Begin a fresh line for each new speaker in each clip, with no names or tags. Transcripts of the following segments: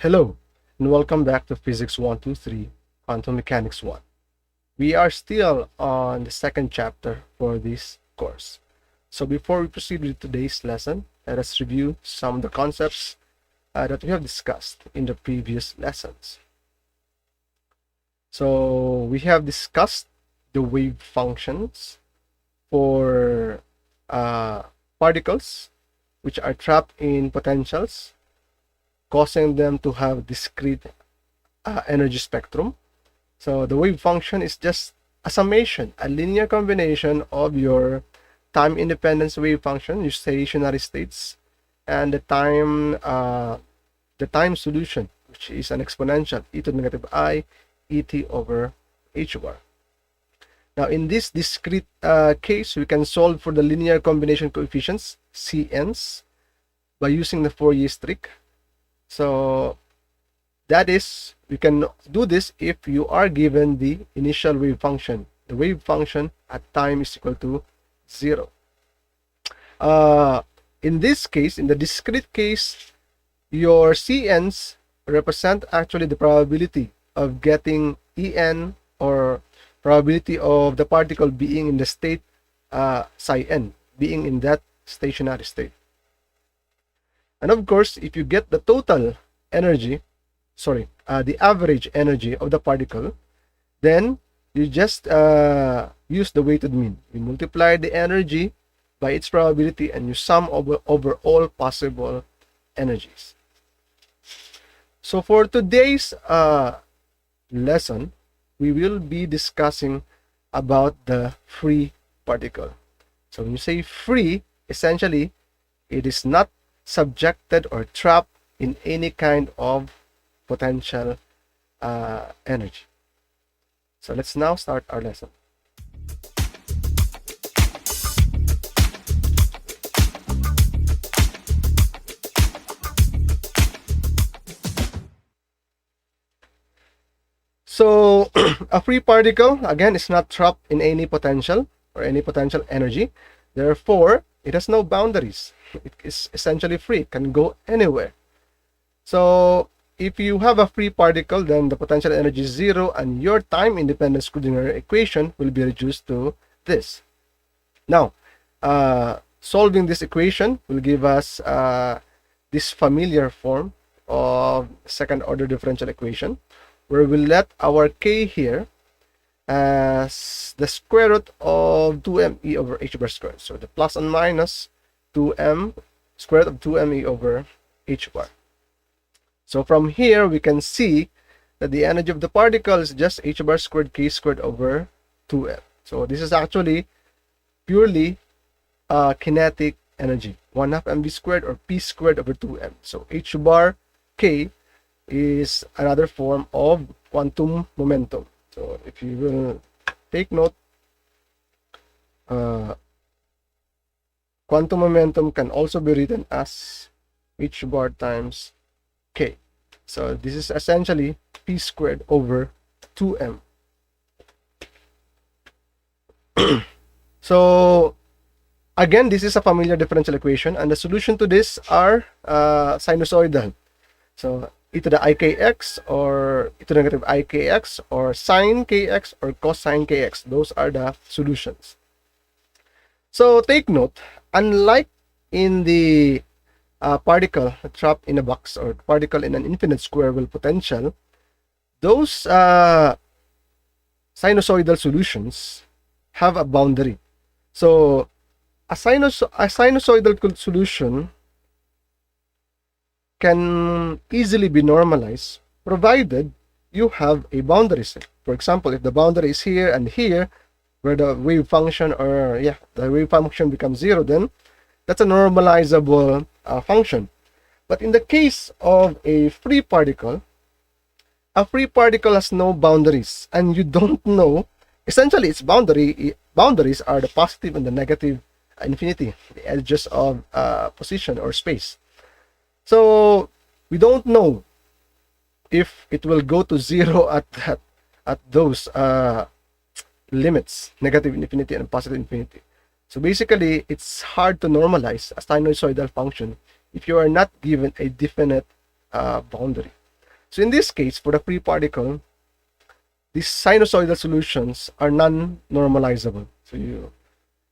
Hello, and welcome back to Physics 123, Quantum Mechanics 1. We are still on the second chapter for this course. So before we proceed with today's lesson, let us review some of the concepts that we have discussed in the previous lessons. So we have discussed the wave functions for particles which are trapped in potentials, causing them to have discrete energy spectrum. So the wave function is just a summation, a linear combination of your time independence wave function, your stationary states, and the time solution, which is an exponential e to the negative I et over h bar. Now in this discrete case, we can solve for the linear combination coefficients Cn's by using the Fourier trick. So that is, we can do this if you are given the initial wave function. The wave function at time is equal to 0. In this case, in the discrete case, your Cn's represent actually the probability of getting En, or probability of the particle being in the state psi n, being in that stationary state. And of course, if you get the total energy, the average energy of the particle, then you just use the weighted mean. You multiply the energy by its probability and you sum over all possible energies. So for today's lesson, we will be discussing about the free particle. So when you say free, essentially, it is not subjected or trapped in any kind of potential energy. So let's now start our lesson. So a free particle, again, is not trapped in any potential or any potential energy. Therefore, it has no boundaries. It is essentially free. It can go anywhere. So if you have a free particle, then the potential energy is 0 and your time independent Schrödinger equation will be reduced to this. Now, solving this equation will give us this familiar form of second order differential equation, where we'll let our k here as the square root of 2m e over h bar squared. So the plus and minus 2m square root of 2m e over h bar. So from here, we can see that the energy of the particle is just h bar squared k squared over 2m. So this is actually purely kinetic energy, 1/2 mv squared or p squared over 2m. So h bar k is another form of quantum momentum. So if you will take note, quantum momentum can also be written as h bar times k. So this is essentially p squared over 2m. So again, this is a familiar differential equation, and the solution to this are sinusoidal. So e to the ikx or e to the negative ikx or sine kx or cosine kx. Those are the solutions. So take note, unlike in the particle trapped in a box or particle in an infinite square well potential, those sinusoidal solutions have a boundary. So a sinusoidal solution can easily be normalized provided you have a boundary set. For example, if the boundary is here and here, where the wave function becomes 0, then that's a normalizable function. But in the case of a free particle has no boundaries, and you don't know, essentially its boundaries are the positive and the negative infinity, the edges of position or space. So we don't know if it will go to 0 at those limits, negative infinity and positive infinity. So basically, it's hard to normalize a sinusoidal function if you are not given a definite boundary. So in this case, for the free particle, these sinusoidal solutions are non-normalizable.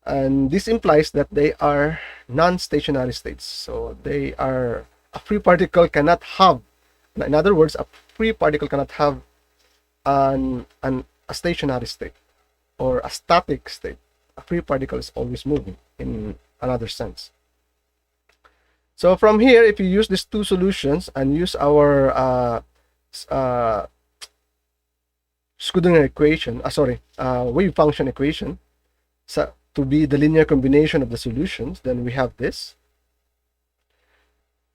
And this implies that they are non-stationary states. So they are, a free particle cannot have, in other words, a free particle cannot have a stationary state or a static state. A free particle is always moving in another sense. So from here, if you use these two solutions and use our Schrödinger equation, wave function equation, so to be the linear combination of the solutions, then we have this.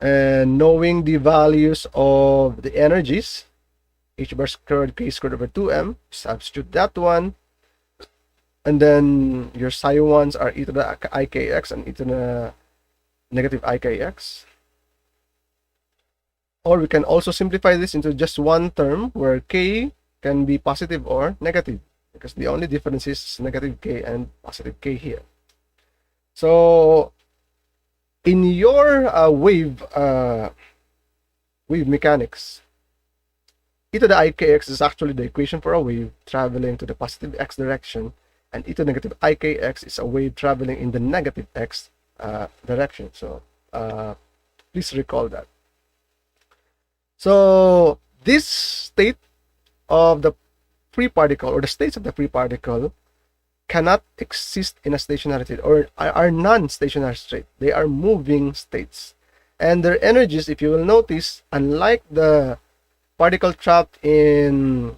And knowing the values of the energies, h bar squared k squared over 2m, substitute that one, and then your psi 1s are e to the ikx and e to the negative ikx. Or we can also simplify this into just one term where k can be positive or negative, because the only difference is negative k and positive k here. So in your wave mechanics, e to the ikx is actually the equation for a wave traveling to the positive x direction, and e to the negative ikx is a wave traveling in the negative x direction. So please recall that. So this state of the free particle, or the states of the free particle, cannot exist in a stationary state, or are non-stationary state. They are moving states, and their energies, if you will notice, unlike the particle trapped in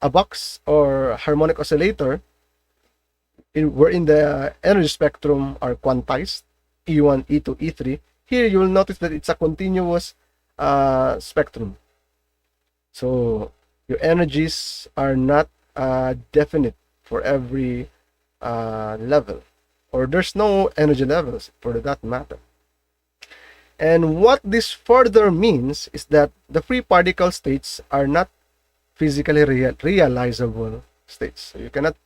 a box or harmonic oscillator, wherein the energy spectrum are quantized, E1, E2, E3, here you will notice that it's a continuous spectrum. So your energies are not definite for every level, or there's no energy levels for that matter. And what this further means is that the free particle states are not physically realizable states. So you cannot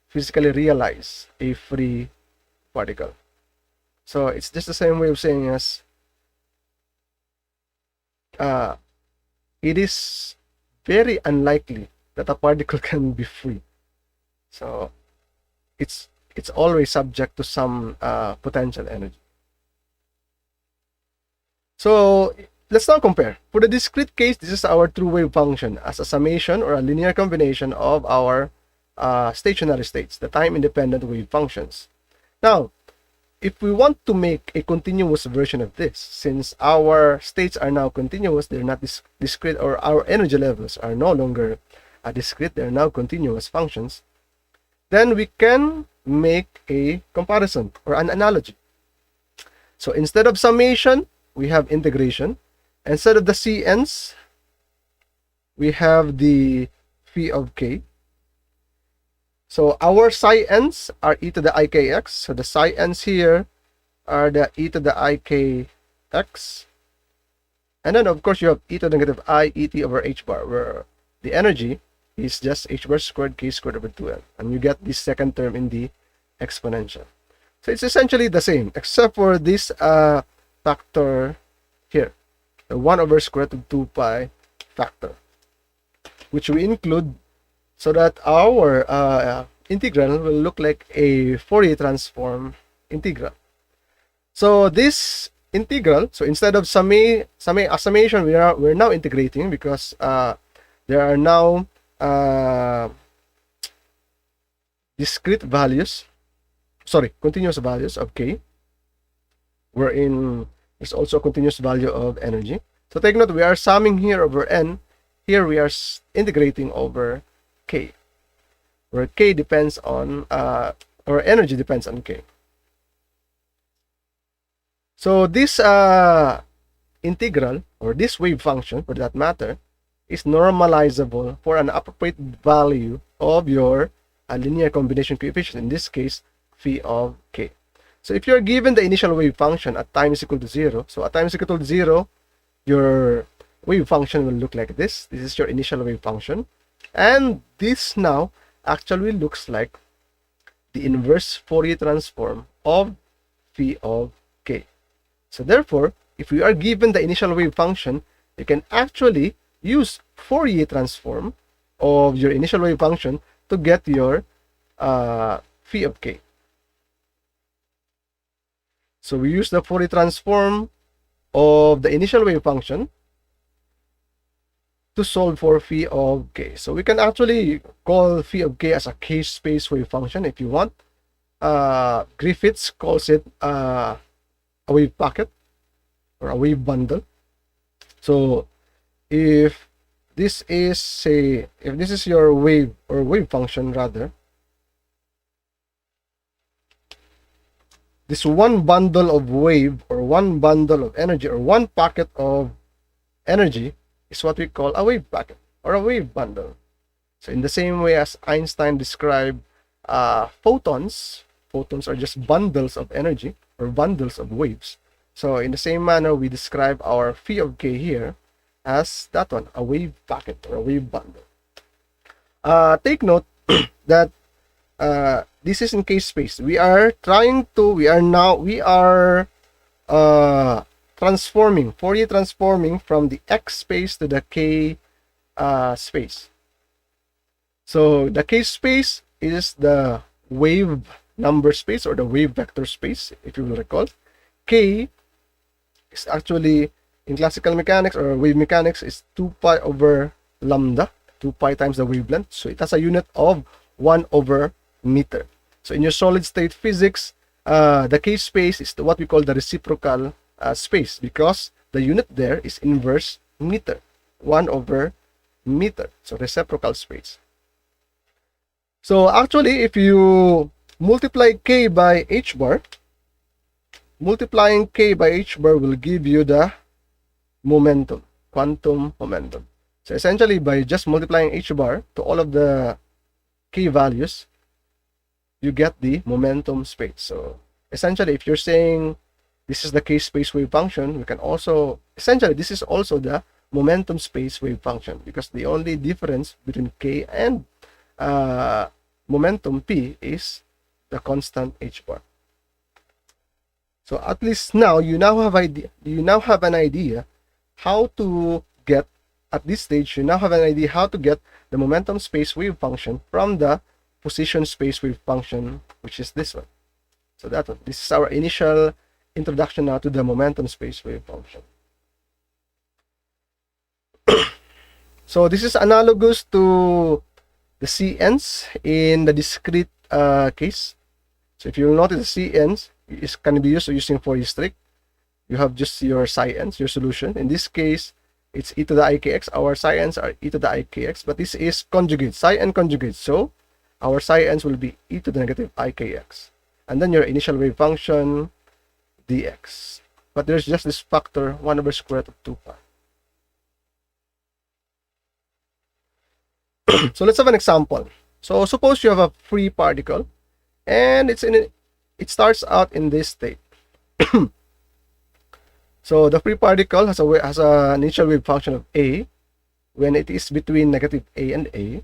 physically realize a free particle. So it's just the same way of saying as it is very unlikely that a particle can be free. So it's always subject to some potential energy. So let's now compare. For the discrete case, this is our true wave function as a summation or a linear combination of our stationary states, the time-independent wave functions. Now, if we want to make a continuous version of this, since our states are now continuous, they're not discrete, or our energy levels are no longer discrete, they're now continuous functions, then we can make a comparison or an analogy. So instead of summation, we have integration. Instead of the Cn's, we have the phi of k. So our psi n's are e to the ikx. So the psi n's here are the e to the ikx. And then of course you have e to the negative I et over h bar, where the energy is just h bar squared k squared over 2n. And you get this second term in the exponential. So it's essentially the same, except for this factor here, the 1 over square root of 2 pi factor, which we include so that our integral will look like a Fourier transform integral. So this integral, so instead of summation, we're now integrating, because there are now continuous values of k, wherein there's also a continuous value of energy. So take note, we are summing here over n. Here we are integrating over k, where k depends on, or energy depends on k. So this integral, or this wave function for that matter, is normalizable for an appropriate value of your linear combination coefficient, in this case phi of k. So if you're given the initial wave function at time is equal to 0, so at time is equal to 0, your wave function will look like this. This is your initial wave function. And this now actually looks like the inverse Fourier transform of phi of k. So therefore, if we are given the initial wave function, you can actually use Fourier transform of your initial wave function to get your phi of k. So we use the Fourier transform of the initial wave function to solve for phi of k. So we can actually call phi of k as a k-space wave function if you want. Griffiths calls it a wave packet or a wave bundle. So if this is, say, if this is your wave or wave function rather, this one bundle of wave or one bundle of energy or one packet of energy is what we call a wave packet or a wave bundle. So in the same way as Einstein described photons are just bundles of energy or bundles of waves. So in the same manner, we describe our phi of k here as that one, a wave packet or a wave bundle. Take note that this is in k space. We are transforming, Fourier transforming from the x space to the k space. So the k space is the wave number space or the wave vector space, if you will recall. K is actually, in classical mechanics or wave mechanics, is 2 pi over lambda, 2 pi times the wavelength. So it has a unit of 1 over meter. So in your solid state physics, the k space is what we call the reciprocal space, because the unit there is inverse meter, 1 over meter. So reciprocal space. So actually, if you multiply k by h bar, multiplying k by h bar will give you the momentum, quantum momentum. So essentially, by just multiplying h bar to all of the k values, you get the momentum space. So essentially, if you're saying this is the k space wave function, we can also, essentially, this is also the momentum space wave function, because the only difference between k and momentum p is the constant h bar. So at least now you now have an idea how to get, at this stage, you now have an idea how to get the momentum space wave function from the position space wave function, which is this one. So that one. This is our initial introduction now to the momentum space wave function. So this is analogous to the CNs in the discrete case. So if you notice, the CNs can be used using Fourier strict. You have just your psi n's, your solution. In this case, it's e to the ikx. Our psi n's are e to the ikx, but this is conjugate, psi n conjugate. So our psi n's will be e to the negative ikx. And then your initial wave function, dx. But there's just this factor, 1 over square root of 2 pi. So let's have an example. So suppose you have a free particle, and it starts out in this state. So the free particle has an initial wave function of a when it is between negative a and a,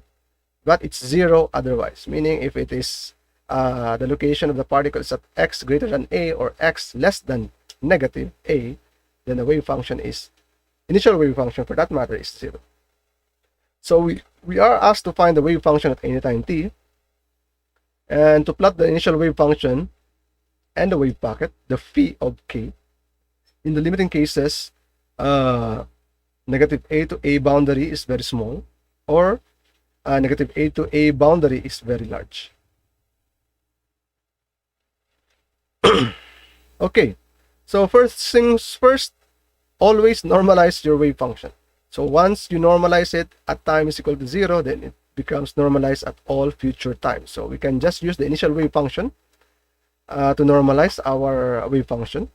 but it's 0 otherwise. Meaning, if it is the location of the particle is at x greater than a or x less than negative a, then the wave function is, initial wave function for that matter, is 0. So we are asked to find the wave function at any time t, and to plot the initial wave function and the wave packet, the phi of k. In the limiting cases, negative a to a boundary is very small, or negative a to a boundary is very large. Okay, so first things first, always normalize your wave function. So once you normalize it at time is equal to 0, then it becomes normalized at all future times. So we can just use the initial wave function to normalize our wave function.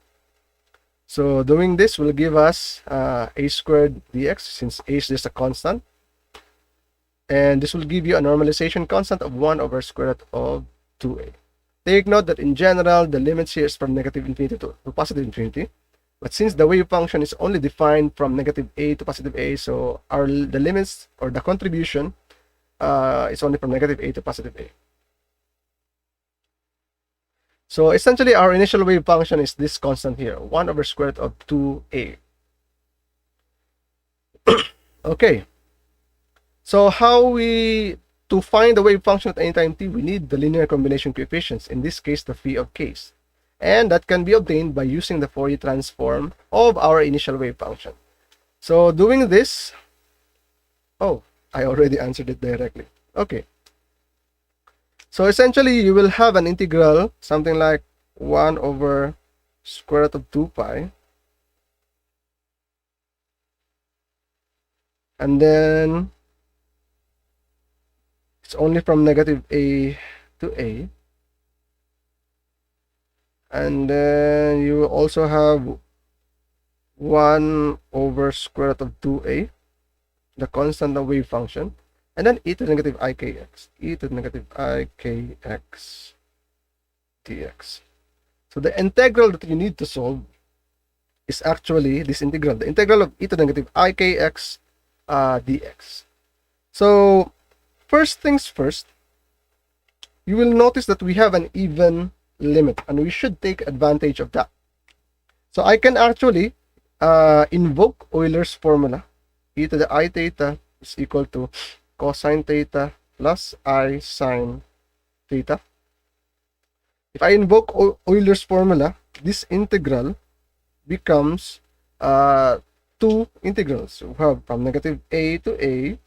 So doing this will give us a squared dx, since a is just a constant. And this will give you a normalization constant of 1 over square root of 2a. Take note that in general, the limits here is from negative infinity to positive infinity. But since the wave function is only defined from negative a to positive a, so the limits or the contribution is only from negative a to positive a. So essentially, our initial wave function is this constant here, 1 over square root of 2a. Okay, so to find the wave function at any time t, we need the linear combination coefficients, in this case the phi of k's, and that can be obtained by using the Fourier transform of our initial wave function. So doing this, oh, I already answered it directly. Okay, so essentially you will have an integral something like 1 over square root of 2 pi, and then it's only from negative a to a, and then you will also have 1 over square root of 2a, the constant of wave function, and then e to the negative ikx, e to the negative ikx dx. So the integral that you need to solve is actually this integral, the integral of e to the negative ikx dx. So first things first, you will notice that we have an even limit, and we should take advantage of that. So I can actually invoke Euler's formula. E to the I theta is equal to cosine theta plus I sine theta. If I invoke Euler's formula, this integral becomes two integrals. So we have from negative a to a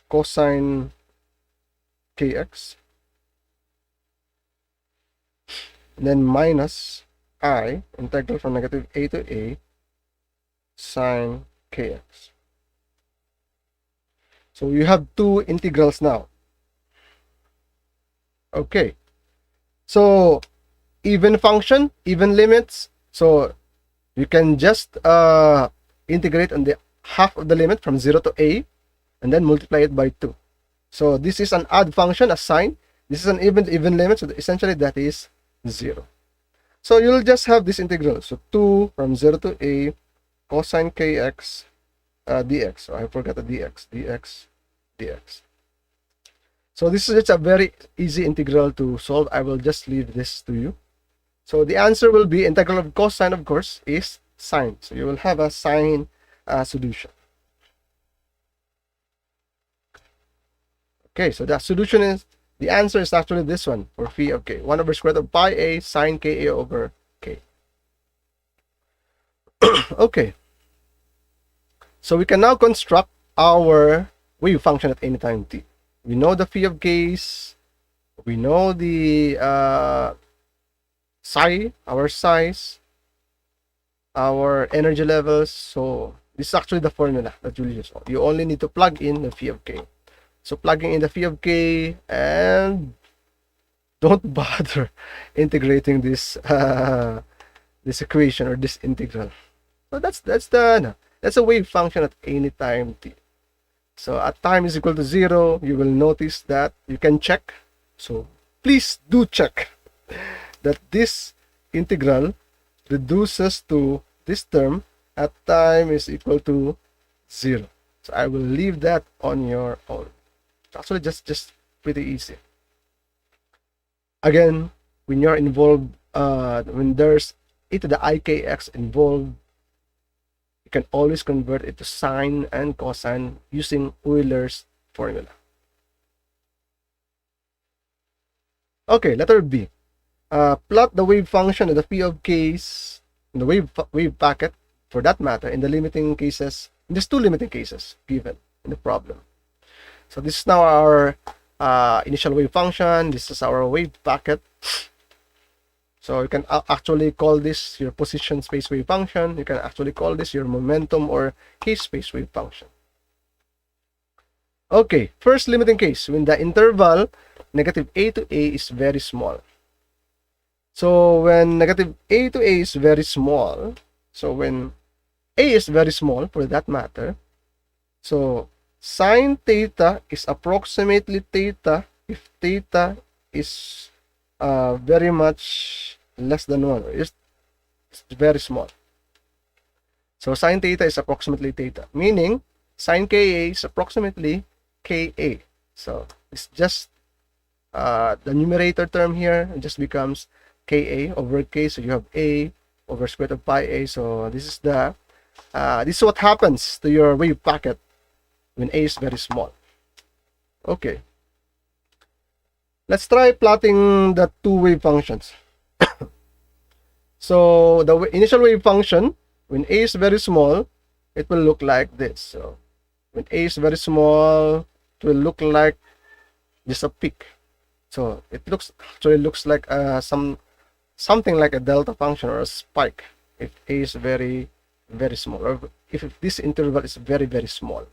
cosine kx, and then minus I integral from negative a to a sine kx. So you have two integrals now. Okay, so even function, even limits, so you can just integrate on the half of the limit from 0 to a and then multiply it by 2. So this is an odd function, a sine. This is an even limit, so essentially that is 0. So you'll just have this integral. So 2 from 0 to a cosine kx dx. So I forgot the dx. So this is just a very easy integral to solve. I will just leave this to you. So the answer will be integral of cosine, of course, is sine. So you will have a sine solution. Okay, so the solution is, the answer is actually this one for phi of k. 1 over square root of pi a sine ka over k. Okay. So we can now construct our wave function at any time t. We know the phi of k's. We know the psi, our size, our energy levels. So this is actually the formula that you'll use. You only need to plug in the phi of k. So plugging in the phi of k, and don't bother integrating this this equation or this integral. So that's a wave function at any time t. So at time is equal to 0, you will notice that you can check. So please do check that this integral reduces to this term at time is equal to 0. So I will leave that on your own. Actually just pretty easy. Again, when you're involved, when there's e to the ikx involved, you can always convert it to sine and cosine using Euler's formula. Okay, letter B. Plot the wave function of the phi of k's in the wave packet, for that matter, in the limiting cases. There's two limiting cases given in the problem. So this is now our initial wave function. This is our wave packet. So you can actually call this your position space wave function. You can actually call this your momentum or case space wave function. Okay, first limiting case, when the interval negative a to a is very small. So when negative a to a is very small, so when a is very small for that matter, so sine theta is approximately theta if theta is very much less than 1, or it's very small. So sine theta is approximately theta, meaning sine ka is approximately ka. So it's just the numerator term here just becomes ka over k. So you have a over square root of pi a. So this is the This is what happens to your wave packet when A is very small. Okay. Let's try plotting the two wave functions. So the initial wave function, when A is very small, it will look like this. So when A is very small, it will look like just a peak. So it actually looks like something like a delta function or a spike if A is very small, or if this interval is very small.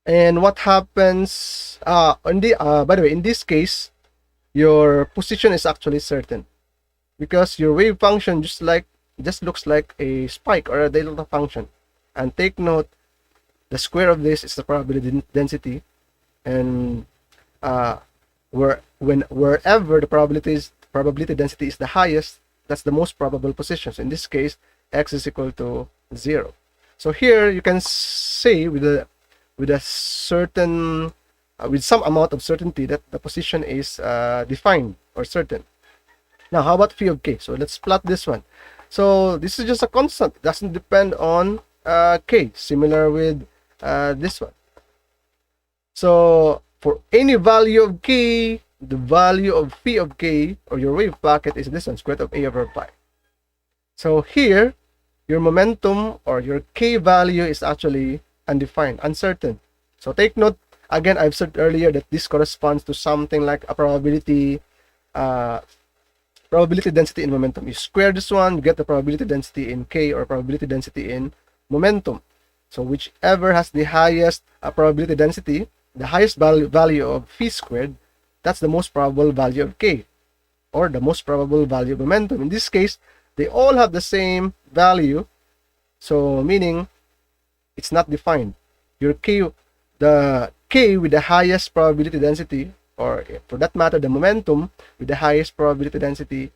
And what happens by the way, in this case, your position is actually certain, because your wave function just looks like a spike or a delta function. And take note, the square of this is the probability density, and wherever the probability density is the highest, that's the most probable position. So in this case, x is equal to 0. So here you can say with a certain with some amount of certainty that the position is defined or certain. Now, how about phi of k? So let's plot this one. So this is just a constant. It doesn't depend on k, similar with this one. So for any value of k, the value of phi of k, or your wave packet, is this one, square root of a over pi. So here, your momentum or your k value is actually undefined, uncertain. So take note, again, I've said earlier that this corresponds to something like a probability density in momentum. You square this one, you get the probability density in k, or probability density in momentum. So whichever has the highest probability density, the highest value of phi squared, that's the most probable value of k, or the most probable value of momentum. In this case, they all have the same value, so meaning it's not defined. Your k, the k with the highest probability density, or for that matter, the momentum with the highest probability density,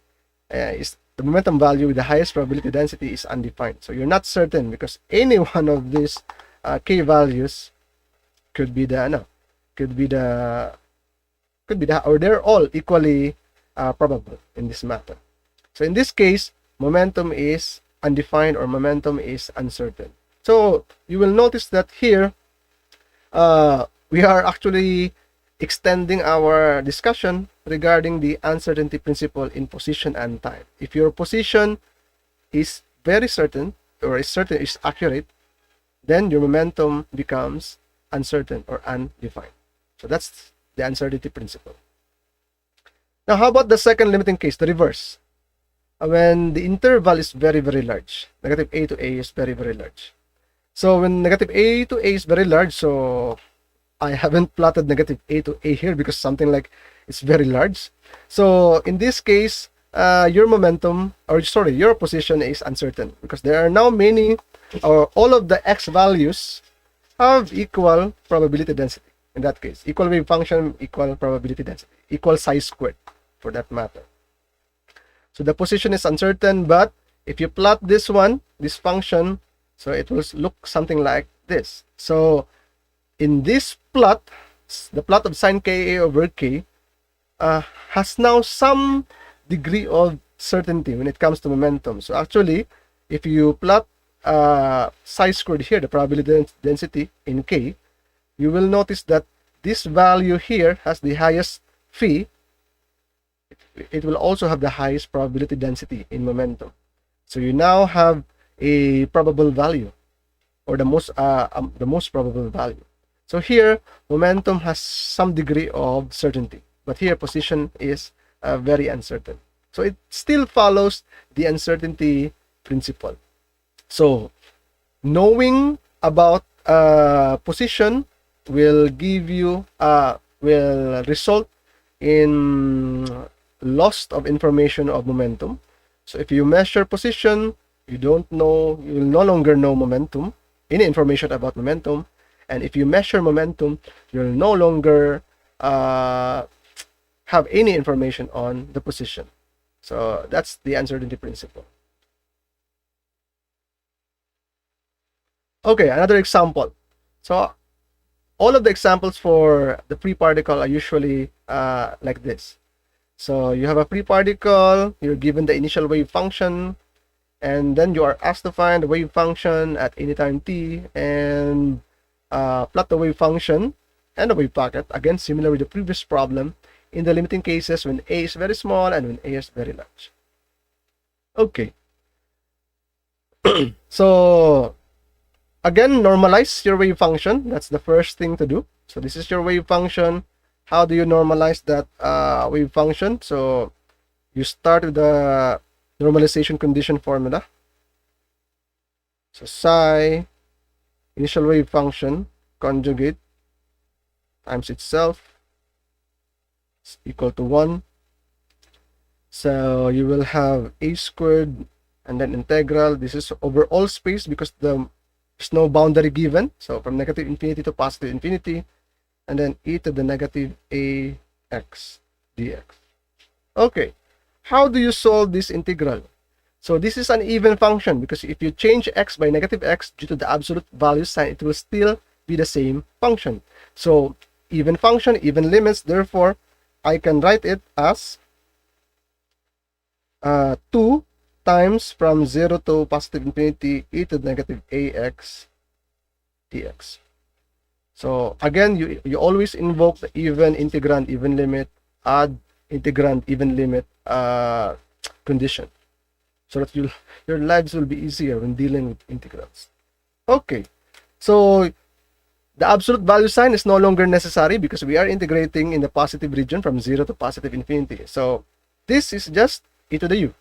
is the momentum value with the highest probability density is undefined. So you're not certain, because any one of these k values could be or they're all equally probable in this matter. So in this case, momentum is undefined, or momentum is uncertain. So you will notice that here we are actually extending our discussion regarding the uncertainty principle in position and time. If your position is very certain, or is accurate, then your momentum becomes uncertain or undefined. So that's the uncertainty principle. Now, how about the second limiting case, the reverse? When the interval is very large, negative a to a is very large. So when negative a to a is very large, so I haven't plotted negative a to a here because something like it's very large. So in this case, your position is uncertain, because there are now many, or all of the x values have equal probability density. In that case, equal wave function, equal probability density, equal size squared for that matter. So the position is uncertain, but if you plot this function, so it will look something like this. So in this plot, the plot of sine ka over k has now some degree of certainty when it comes to momentum. So actually, if you plot size squared here, the probability density in k, you will notice that this value here has the highest phi. It will also have the highest probability density in momentum. So you now have a probable value, or the most probable value. So here, momentum has some degree of certainty, but here position is very uncertain. So it still follows the uncertainty principle. So knowing about position will result in loss of information of momentum. So if you measure position, you will no longer know momentum, any information about momentum. And if you measure momentum, you'll no longer have any information on the position. So that's the uncertainty principle. Okay, another example. So all of the examples for the free particle are usually like this. So you have a free particle, you're given the initial wave function, and then you are asked to find the wave function at any time t, and plot the wave function and the wave packet, again similar with the previous problem, in the limiting cases when a is very small and when a is very large. Okay. So again, normalize your wave function. That's the first thing to do. So this is your wave function. How do you normalize that wave function? So you start with the normalization condition formula. So psi initial wave function conjugate times itself is equal to 1. So you will have a squared and then integral. This is over all space because there's no boundary given. So from negative infinity to positive infinity, and then e to the negative ax dx. Okay, how do you solve this integral? So this is an even function because if you change x by negative x due to the absolute value sign, it will still be the same function. So even function, even limits, therefore I can write it as 2 times from 0 to positive infinity e to the negative ax dx. So again, you always invoke the even integrand, even limit, add integrand, even limit condition, so that your lives will be easier when dealing with integrals. Okay, so the absolute value sign is no longer necessary because we are integrating in the positive region from 0 to positive infinity. So this is just e to the u.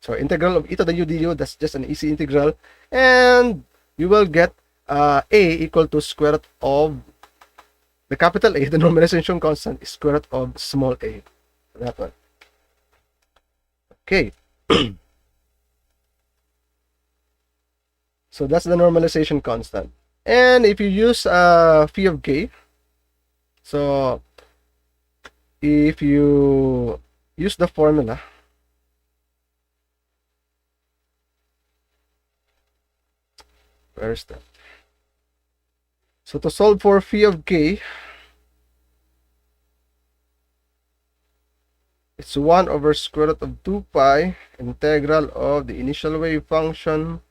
So integral of e to the u du, that's just an easy integral, and you will get a equal to square root of the capital A, the normalization constant, is square root of small a. That one. Okay. So that's the normalization constant. And if you use phi of k, so if you use the formula, where is that? So to solve for phi of k, it's 1 over square root of 2 pi integral of the initial wave function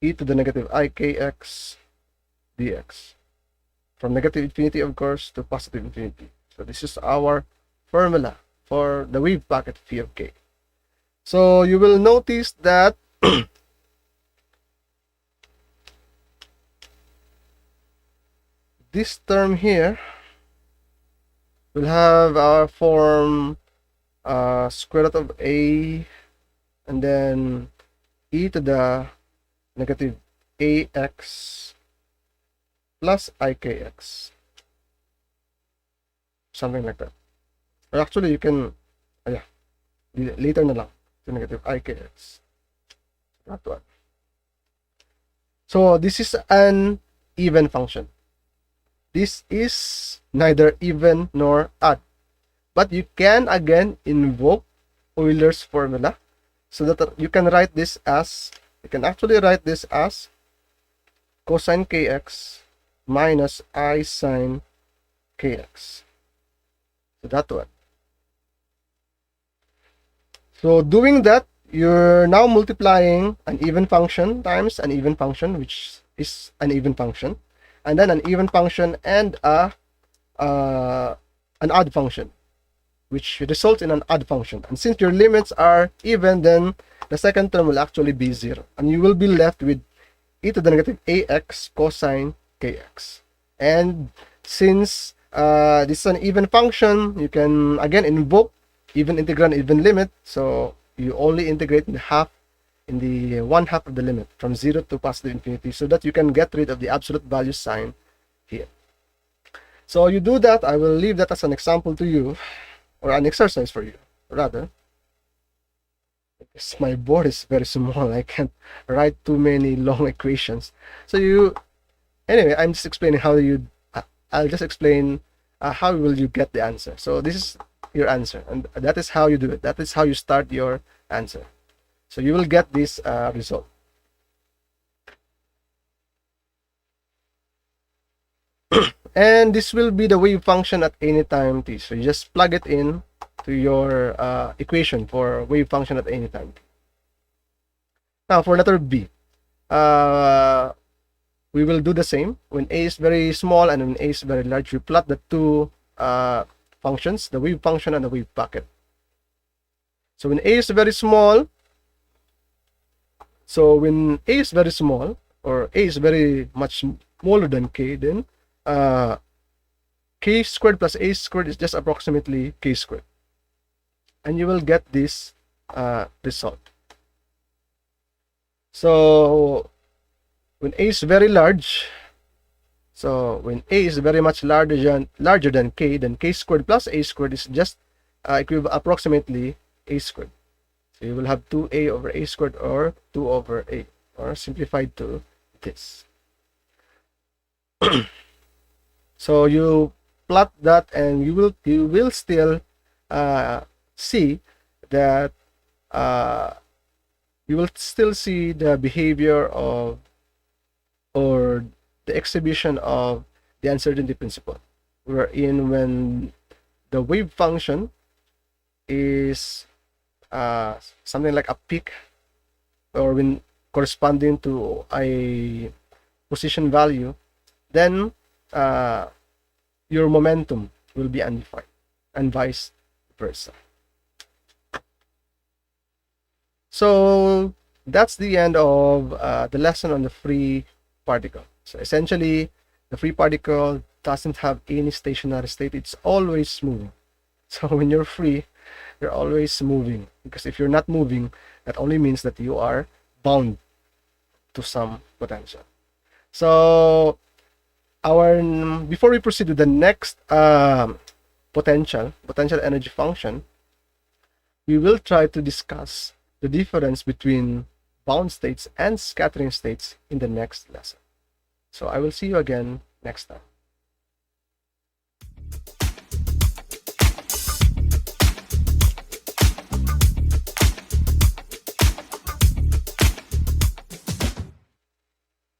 e to the negative ikx dx, from negative infinity, of course, to positive infinity. So this is our formula for the wave packet phi of k. So you will notice that this term here will have our form square root of a and then e to the negative ax plus ikx, something like that. Or actually you can later na lang to negative ikx, that one. So this is an even function. This is neither even nor odd, but you can again invoke Euler's formula so that you can write this as, you can actually write this as cosine kx minus I sine kx. So that one. So doing that, you're now multiplying an even function times an even function, which is an even function, and then an even function and an odd function, which results in an odd function. And since your limits are even, then the second term will actually be 0, and you will be left with e to the negative ax cosine kx. And since this is an even function, you can again invoke even integrand, even limit. So you only integrate in the one half of the limit from 0 to positive infinity, so that you can get rid of the absolute value sign here. So you do that. I will leave that as an example to you, or an exercise for you rather, because my board is very small. I can't write too many long equations. So anyway, I'm just explaining how I'll just explain how will you get the answer. So this is your answer, and that is how you do it. That is how you start your answer. So you will get this result. And this will be the wave function at any time t. So you just plug it in to your equation for wave function at any time t. Now for letter B, we will do the same. When A is very small and when A is very large, we plot the two functions, the wave function and the wave packet. So when A is very small, or A is very much smaller than K, then K squared plus A squared is just approximately K squared. And you will get this result. So when A is very large, so when A is very much larger than K, then K squared plus A squared is just equivalent approximately A squared. So you will have 2A over A squared or 2 over A, or simplified to this. So you plot that and you will still see that you will still see the behavior of, or the exhibition of, the uncertainty principle, wherein when the wave function is something like a peak, or when corresponding to a position value, then your momentum will be undefined, and vice versa. So that's the end of the lesson on the free particle. So essentially, the free particle doesn't have any stationary state. It's always moving. So when you're free, you're always moving, because if you're not moving, that only means that you are bound to some potential. So before we proceed to the next potential energy function, we will try to discuss the difference between bound states and scattering states in the next lesson. So I will see you again next time.